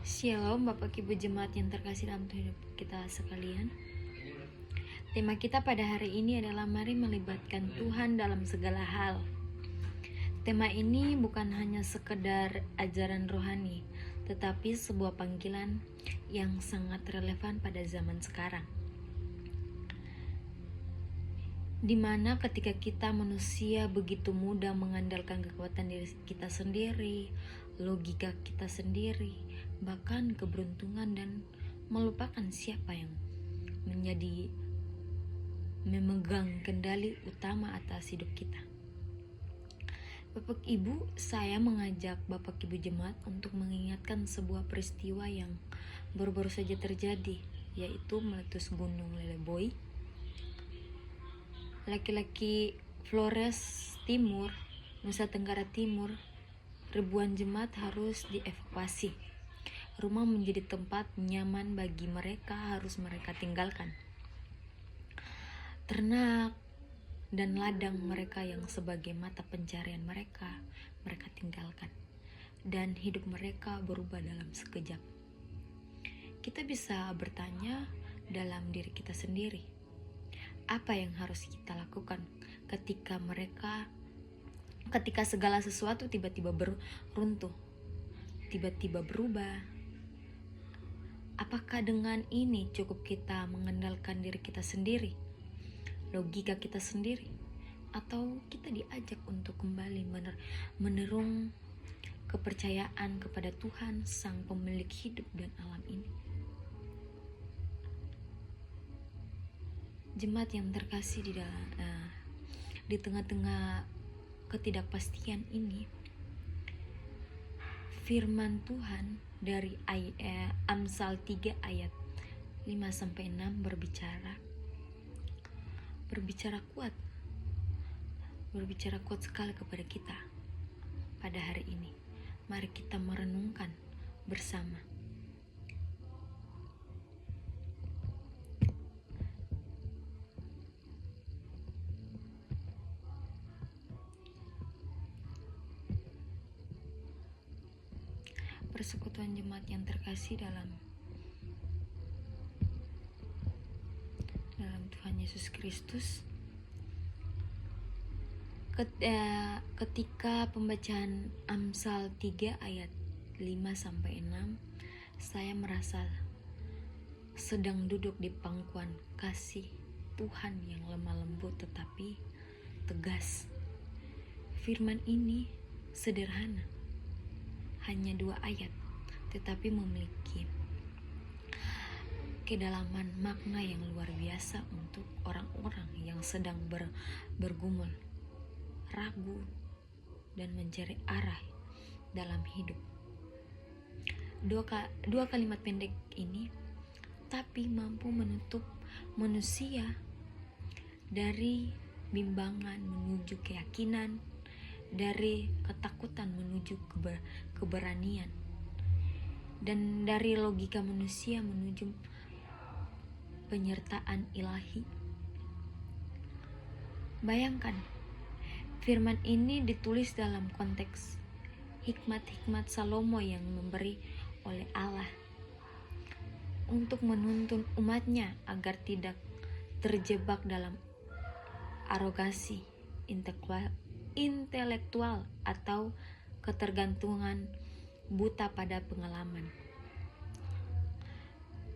Shalom Bapak Ibu Jemaat yang terkasih dalam hidup kita sekalian. Tema kita pada hari ini adalah mari melibatkan Tuhan dalam segala hal. Tema ini bukan hanya sekedar ajaran rohani, tetapi sebuah panggilan yang sangat relevan pada zaman sekarang. Di mana ketika kita manusia begitu mudah mengandalkan kekuatan diri kita sendiri, logika kita sendiri, bahkan keberuntungan, dan melupakan siapa yang memegang kendali utama atas hidup kita. Bapak Ibu, saya mengajak Bapak Ibu Jemaat untuk mengingatkan sebuah peristiwa yang baru-baru saja terjadi, yaitu meletus Gunung Leleboy. Laki-laki Flores Timur, Nusa Tenggara Timur, ribuan jemaat harus dievakuasi. Rumah menjadi tempat nyaman bagi mereka harus mereka tinggalkan. Ternak dan ladang mereka yang sebagai mata pencarian mereka tinggalkan. Dan hidup mereka berubah dalam sekejap. Kita bisa bertanya dalam diri kita sendiri, apa yang harus kita lakukan ketika segala sesuatu tiba-tiba runtuh, tiba-tiba berubah? Apakah dengan ini cukup kita mengandalkan diri kita sendiri, logika kita sendiri, atau kita diajak untuk kembali menerung kepercayaan kepada Tuhan, Sang Pemilik hidup dan alam ini? Jemaat yang terkasih, di tengah-tengah ketidakpastian ini, firman Tuhan dari Amsal 3 ayat 5-6 berbicara kuat sekali kepada kita pada hari ini. Mari kita merenungkan bersama. Persekutuan jemaat yang terkasih dalam Tuhan Yesus Kristus, ketika pembacaan Amsal 3 ayat 5-6, saya merasa sedang duduk di pangkuan kasih Tuhan yang lemah lembut tetapi tegas. Firman ini sederhana, hanya 2 ayat, tetapi memiliki kedalaman makna yang luar biasa untuk orang-orang yang sedang bergumul, ragu, dan mencari arah dalam hidup. Dua kalimat pendek ini tapi mampu menutup manusia dari bimbangan menuju keyakinan, dari ketakutan menuju keberanian, dan dari logika manusia menuju penyertaan ilahi. Bayangkan, firman ini ditulis dalam konteks hikmat-hikmat Salomo yang memberi oleh Allah untuk menuntun umatnya agar tidak terjebak dalam arogansi intelektual atau ketergantungan buta pada pengalaman.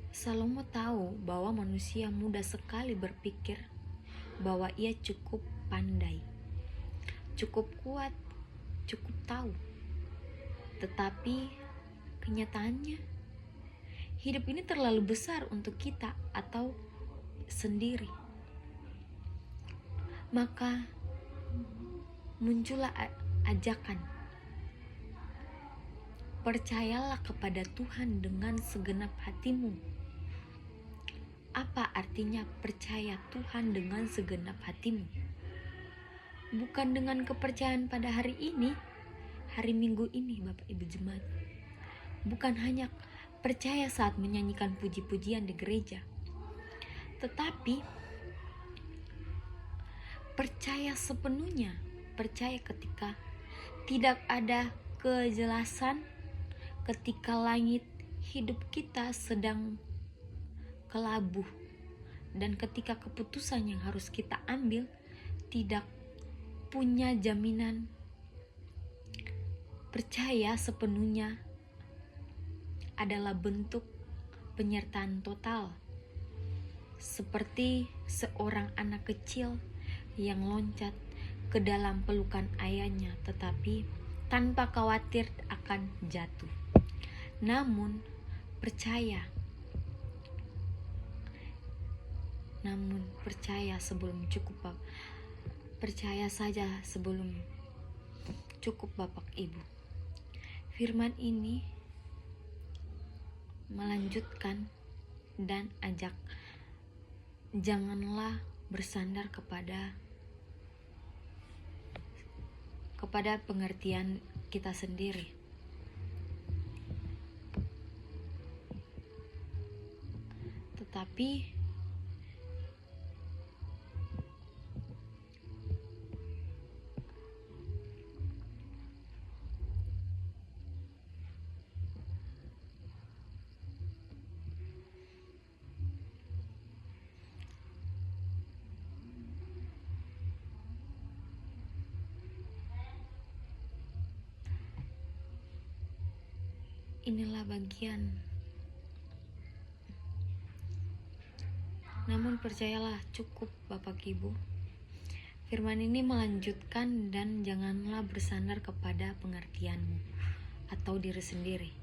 Salomo tahu bahwa manusia mudah sekali berpikir bahwa ia cukup pandai, cukup kuat, cukup tahu. Tetapi kenyataannya, hidup ini terlalu besar untuk kita atau sendiri. Maka muncullah ajakan, percayalah kepada Tuhan dengan segenap hatimu. Apa artinya percaya Tuhan dengan segenap hatimu? Bukan dengan kepercayaan pada hari ini, hari Minggu ini, Bapak Ibu Jemaat. Bukan hanya percaya saat menyanyikan puji-pujian di gereja, tetapi percaya sepenuhnya, percaya ketika tidak ada kejelasan, ketika langit hidup kita sedang kelabuh, dan ketika keputusan yang harus kita ambil tidak punya jaminan percaya sepenuhnya adalah bentuk penyertaan total, seperti seorang anak kecil yang loncat ke dalam pelukan ayahnya tetapi tanpa khawatir akan jatuh. Namun percaya sebelum cukup, percaya saja sebelum cukup Bapak Ibu. Firman ini melanjutkan dan ajak, janganlah bersandar kepada pengertian kita sendiri. Tetapi inilah bagian. Namun percayalah cukup Bapak Ibu. Firman ini melanjutkan, dan janganlah bersandar kepada pengertianmu atau diri sendiri.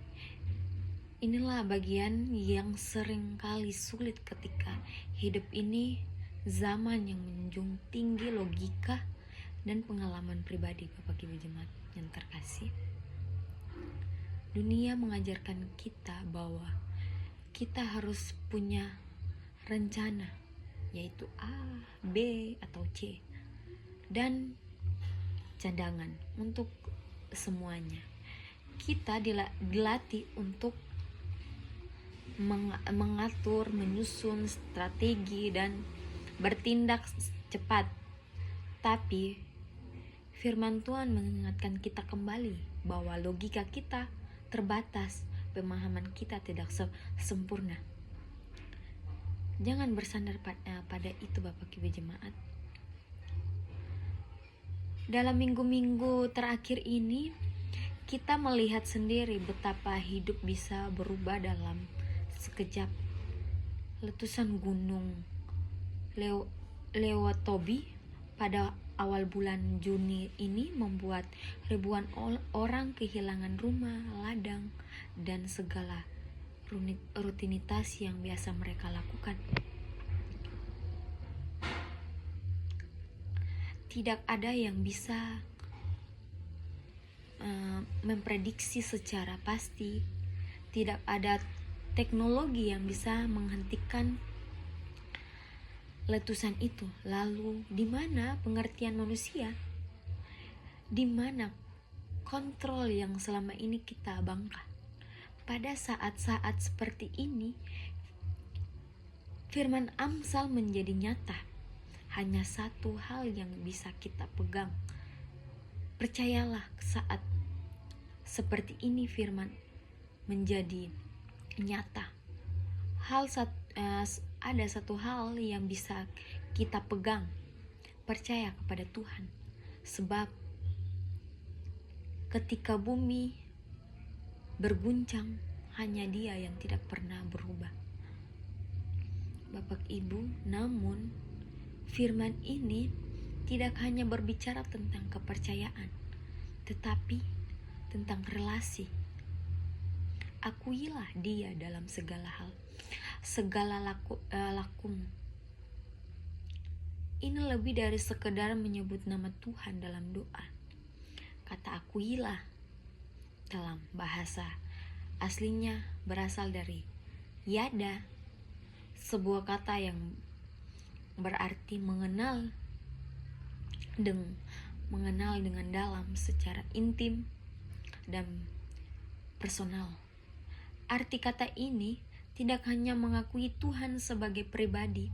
Inilah bagian yang sering kali sulit ketika hidup ini zaman yang menjunjung tinggi logika dan pengalaman pribadi. Bapak Ibu jemaat yang terkasih, dunia mengajarkan kita bahwa kita harus punya rencana, yaitu A, B, atau C, dan cadangan untuk semuanya. Kita dilatih untuk mengatur, menyusun strategi, dan bertindak cepat. Tapi firman Tuhan mengingatkan kita kembali bahwa logika kita terbatas, pemahaman kita tidak sempurna. Jangan bersandar pada itu Bapak Ibu jemaat. Dalam minggu-minggu terakhir ini kita melihat sendiri betapa hidup bisa berubah dalam sekejap. Letusan gunung Lewatobi pada awal bulan Juni ini membuat ribuan orang kehilangan rumah, ladang, dan segala rutinitas yang biasa mereka lakukan. Tidak ada yang bisa memprediksi secara pasti. Tidak ada teknologi yang bisa menghentikan letusan itu. Lalu di mana pengertian manusia? Di mana kontrol yang selama ini kita bangga? Pada saat-saat seperti ini, firman Amsal menjadi nyata. Hanya satu hal yang bisa kita pegang. Percayalah, saat seperti ini firman menjadi nyata. Ada satu hal yang bisa kita pegang. Percaya kepada Tuhan. Sebab ketika bumi berguncang, hanya Dia yang tidak pernah berubah. Bapak Ibu, namun firman ini tidak hanya berbicara tentang kepercayaan, tetapi tentang relasi. Akuilah Dia dalam segala hal, segala lakumu. Ini lebih dari sekedar menyebut nama Tuhan dalam doa. Kata akuilah dalam bahasa aslinya berasal dari yada, sebuah kata yang berarti mengenal dengan dalam, secara intim dan personal. Arti kata ini tidak hanya mengakui Tuhan sebagai pribadi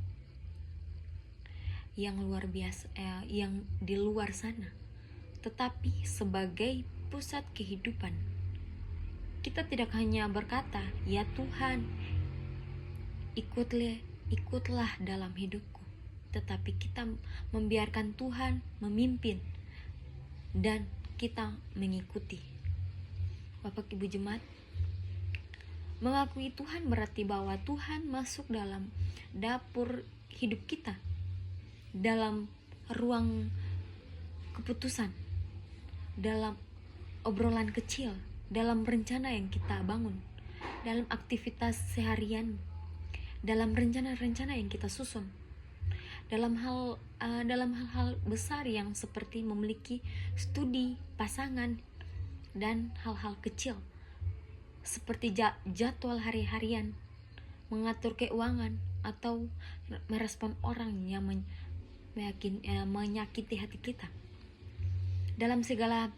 yang luar biasa, yang di luar sana, tetapi sebagai pusat kehidupan. kita tidak hanya berkata, "Ya Tuhan, ikutlah dalam hidupku," tetapi kita membiarkan Tuhan memimpin dan kita mengikuti. Bapak Ibu jemaat, mengakui Tuhan berarti bahwa Tuhan masuk dalam dapur hidup kita, dalam ruang keputusan, dalam obrolan kecil, dalam rencana yang kita bangun, dalam aktivitas seharian, dalam rencana-rencana yang kita susun, dalam hal-hal besar yang seperti memiliki studi pasangan dan hal-hal kecil seperti jadwal hari-harian, mengatur keuangan, atau merespon orang yang menyakiti hati kita. Dalam segala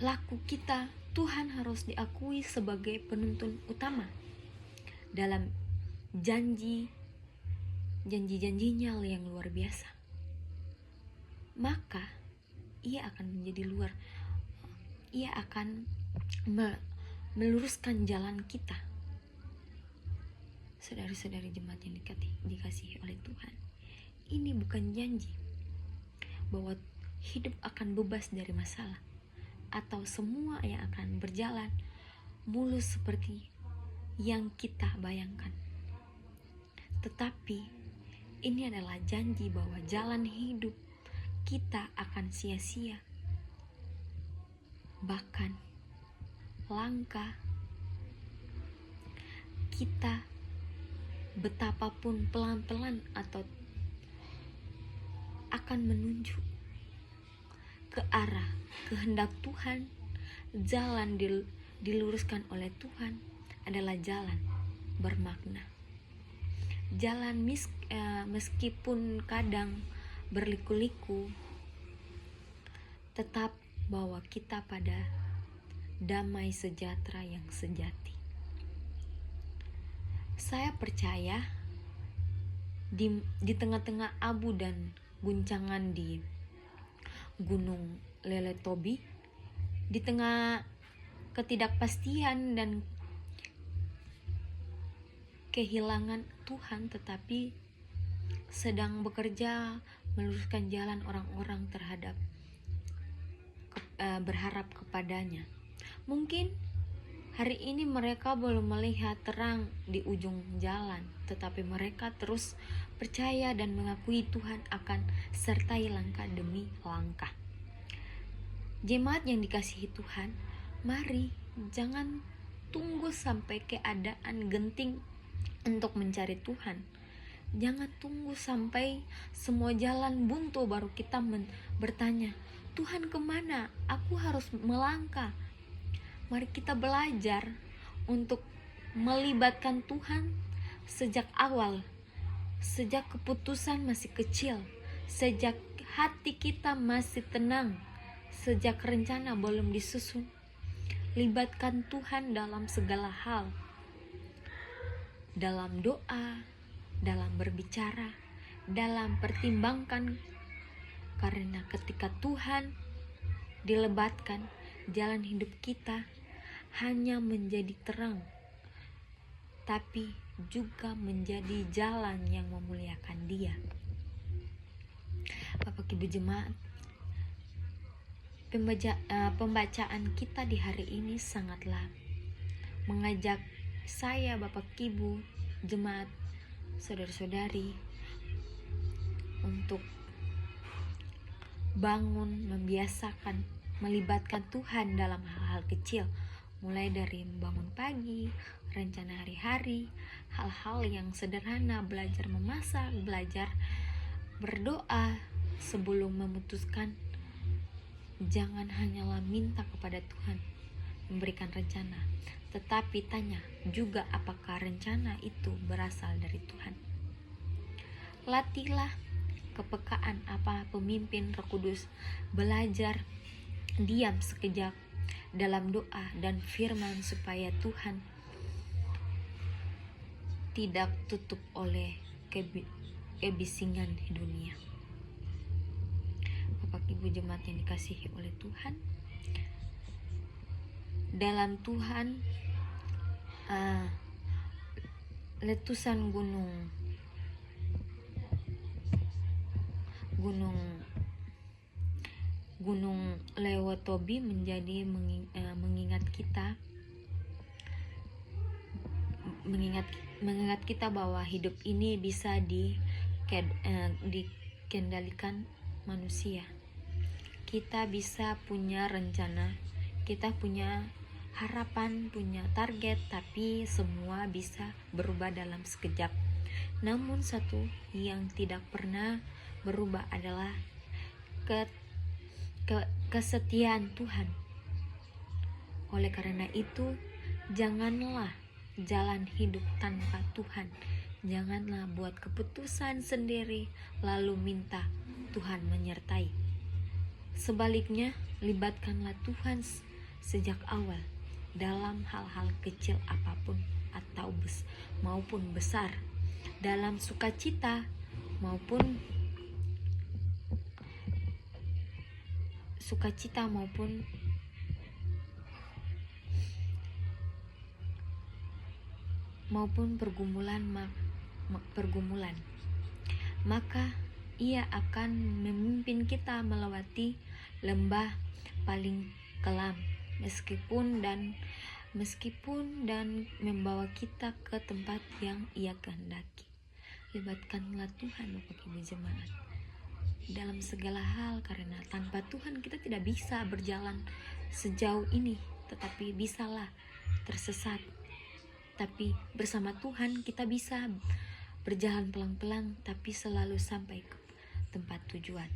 laku kita, Tuhan harus diakui sebagai penuntun utama dalam janji-janjinya yang luar biasa. Maka ia akan meluruskan jalan kita. Saudari-saudari jemaat yang dikasihi oleh Tuhan, ini bukan janji bahwa hidup akan bebas dari masalah atau semua yang akan berjalan mulus seperti yang kita bayangkan. Tetapi ini adalah janji bahwa jalan hidup kita akan sia-sia. Bahkan langkah kita betapapun pelan-pelan atau akan menuju ke arah kehendak Tuhan, jalan diluruskan oleh Tuhan adalah jalan bermakna. Jalan meskipun kadang berliku-liku, tetap bawa kita pada damai sejahtera yang sejati. Saya percaya di tengah-tengah abu dan guncangan di Gunung Leletobi, di tengah ketidakpastian dan kehilangan Tuhan, tetapi sedang bekerja meluruskan jalan orang-orang terhadap berharap kepadanya. Mungkin hari ini mereka belum melihat terang di ujung jalan, tetapi mereka terus percaya dan mengakui Tuhan akan sertai langkah demi langkah. Jemaat yang dikasihi Tuhan, mari jangan tunggu sampai keadaan genting untuk mencari Tuhan. Jangan tunggu sampai semua jalan buntu baru kita bertanya, "Tuhan kemana? Aku harus melangkah." Mari kita belajar untuk melibatkan Tuhan sejak awal, sejak keputusan masih kecil, sejak hati kita masih tenang, sejak rencana belum disusun. Libatkan Tuhan dalam segala hal, dalam doa, dalam berbicara, dalam pertimbangkan, karena ketika Tuhan dilebatkan, jalan hidup kita hanya menjadi terang, tapi juga menjadi jalan yang memuliakan Dia. Bapak Ibu jemaat, pembacaan kita di hari ini sangatlah mengajak saya, Bapak Ibu jemaat, saudara-saudari, untuk bangun, membiasakan melibatkan Tuhan dalam hal-hal kecil, mulai dari bangun pagi, rencana hari-hari, hal-hal yang sederhana, belajar memasak, belajar berdoa sebelum memutuskan. Jangan hanyalah minta kepada Tuhan memberikan rencana, tetapi tanya juga apakah rencana itu berasal dari Tuhan. Latihlah kepekaan apa pemimpin Roh Kudus, belajar diam sekejap dalam doa dan firman supaya Tuhan tidak tutup oleh kebisingan dunia. Bapak Ibu jemaat yang dikasihi oleh Tuhan, dalam Tuhan. Letusan gunung Lewotobi menjadi mengingat kita bahwa hidup ini bisa dikendalikan manusia. Kita bisa punya rencana, kita punya harapan, punya target, tapi semua bisa berubah dalam sekejap. Namun satu yang tidak pernah berubah adalah kesetiaan Tuhan. Oleh karena itu, janganlah jalan hidup tanpa Tuhan. Janganlah buat keputusan sendiri lalu minta Tuhan menyertai. Sebaliknya, libatkanlah Tuhan sejak awal dalam hal-hal kecil apapun maupun besar, dalam sukacita maupun pergumulan, maka Ia akan memimpin kita melewati lembah paling kelam, meskipun dan membawa kita ke tempat yang Ia kehendaki. Libatkanlah Tuhan, Bapak Ibu jemaat, dalam segala hal, karena tanpa Tuhan kita tidak bisa berjalan sejauh ini, tetapi bisalah tersesat. Tapi bersama Tuhan kita bisa berjalan pelan-pelan, tapi selalu sampai ke tempat tujuan.